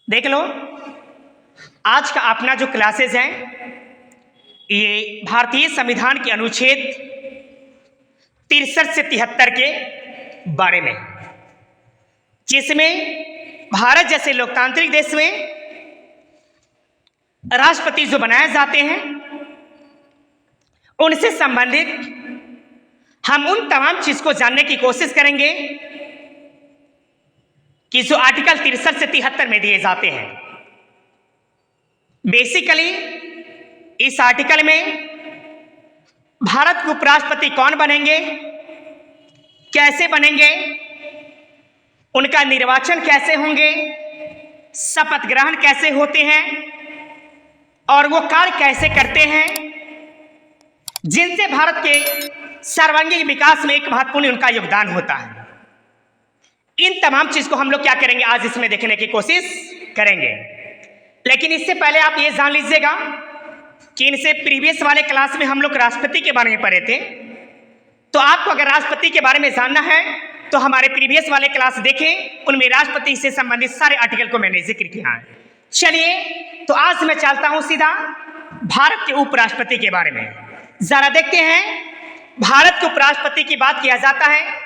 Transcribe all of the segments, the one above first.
देख लो, आज का अपना जो क्लासेस है ये भारतीय संविधान के अनुच्छेद 63 से 73 के बारे में, जिसमें भारत जैसे लोकतांत्रिक देश में राष्ट्रपति जो बनाए जाते हैं उनसे संबंधित हम उन तमाम चीज को जानने की कोशिश करेंगे कि जो आर्टिकल 63 से 73 में दिए जाते हैं। बेसिकली इस आर्टिकल में भारत के उपराष्ट्रपति कौन बनेंगे, कैसे बनेंगे, उनका निर्वाचन कैसे होंगे, शपथ ग्रहण कैसे होते हैं और वो कार्य कैसे करते हैं, जिनसे भारत के सर्वांगीण विकास में एक महत्वपूर्ण उनका योगदान होता है। इन तमाम चीज को हम लोग क्या करेंगे, आज इसमें देखने की कोशिश करेंगे। लेकिन इससे पहले आप ये जान लीजिएगा कि इनसे प्रीवियस वाले क्लास में हम लोग राष्ट्रपति के बारे में पढ़े थे, तो आपको अगर राष्ट्रपति के बारे में जानना है तो हमारे प्रीवियस वाले क्लास देखें, उनमें राष्ट्रपति से संबंधित सारे आर्टिकल को मैंने जिक्र किया है। चलिए तो आज मैं चलता हूं सीधा भारत के उपराष्ट्रपति के बारे में। जरा देखते हैं, भारत के उपराष्ट्रपति की बात किया जाता है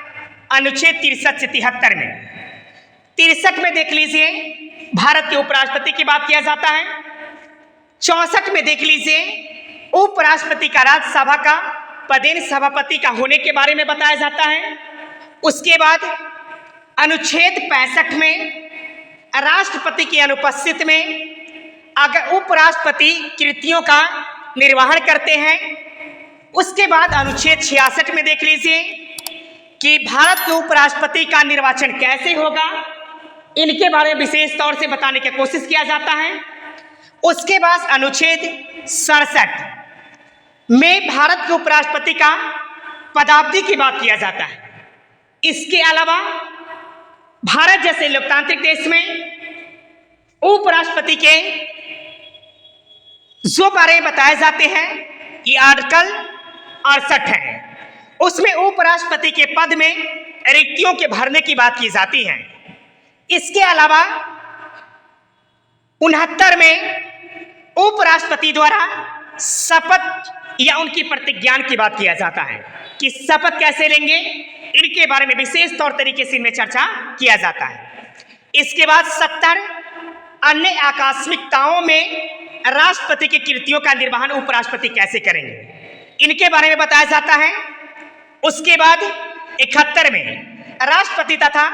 अनुच्छेद 63 से 73 में। 63 में देख लीजिए भारत के उपराष्ट्रपति की बात किया जाता है। 64 में देख लीजिए उपराष्ट्रपति का राज्यसभा का पदेन सभापति का होने के बारे में बताया जाता है। उसके बाद अनुच्छेद 65 में राष्ट्रपति की अनुपस्थिति में अगर उपराष्ट्रपति कृतियों का निर्वहन करते हैं। उसके बाद अनुच्छेद 66 में देख लीजिए कि भारत के उपराष्ट्रपति का निर्वाचन कैसे होगा, इनके बारे में विशेष तौर से बताने की कोशिश किया जाता है। उसके बाद अनुच्छेद 67 में भारत के उपराष्ट्रपति का पदावधि की बात किया जाता है। इसके अलावा भारत जैसे लोकतांत्रिक देश में उपराष्ट्रपति के जो बारे में बताए जाते हैं ये आर्टिकल 68 है। उसमें उपराष्ट्रपति के पद में रिक्तियों के भरने की बात की जाती है। इसके अलावा 69 में उपराष्ट्रपति द्वारा शपथ या उनकी प्रतिज्ञा की बात किया जाता है कि शपथ कैसे लेंगे, इनके बारे में विशेष तौर तरीके से इनमें चर्चा किया जाता है। इसके बाद 70 अन्य आकस्मिकताओं में राष्ट्रपति की कृतियों का निर्वहन उपराष्ट्रपति कैसे करेंगे, इनके बारे में बताया जाता है। उसके बाद 71 में राष्ट्रपति तथा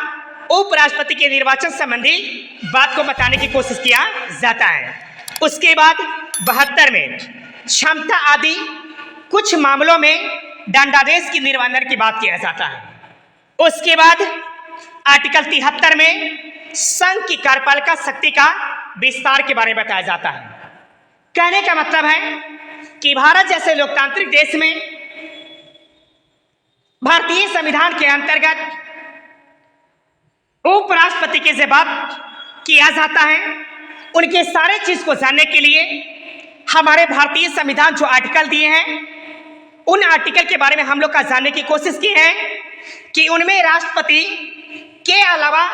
उपराष्ट्रपति के निर्वाचन संबंधी बात को बताने की कोशिश किया जाता है। उसके बाद 72 में क्षमता आदि कुछ मामलों में दंडादेश की निर्वहन की बात किया जाता है। उसके बाद आर्टिकल 73 में संघ की कार्यपालिका शक्ति का विस्तार के बारे में बताया जाता है। कहने का मतलब है कि भारत जैसे लोकतांत्रिक देश में भारतीय संविधान के अंतर्गत उपराष्ट्रपति की जब बात किया जाता है, उनके सारे चीज को जानने के लिए हमारे भारतीय संविधान जो आर्टिकल दिए हैं उन आर्टिकल के बारे में हम लोग का जानने की कोशिश की है कि उनमें राष्ट्रपति के अलावा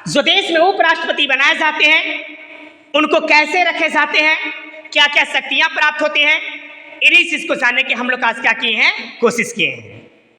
जो देश में उपराष्ट्रपति बनाए जाते हैं उनको कैसे रखे जाते हैं, क्या क्या शक्तियां प्राप्त होती हैं, इन्हीं चीज को जानने की हम लोग आज क्या किए हैं, कोशिश किए हैं।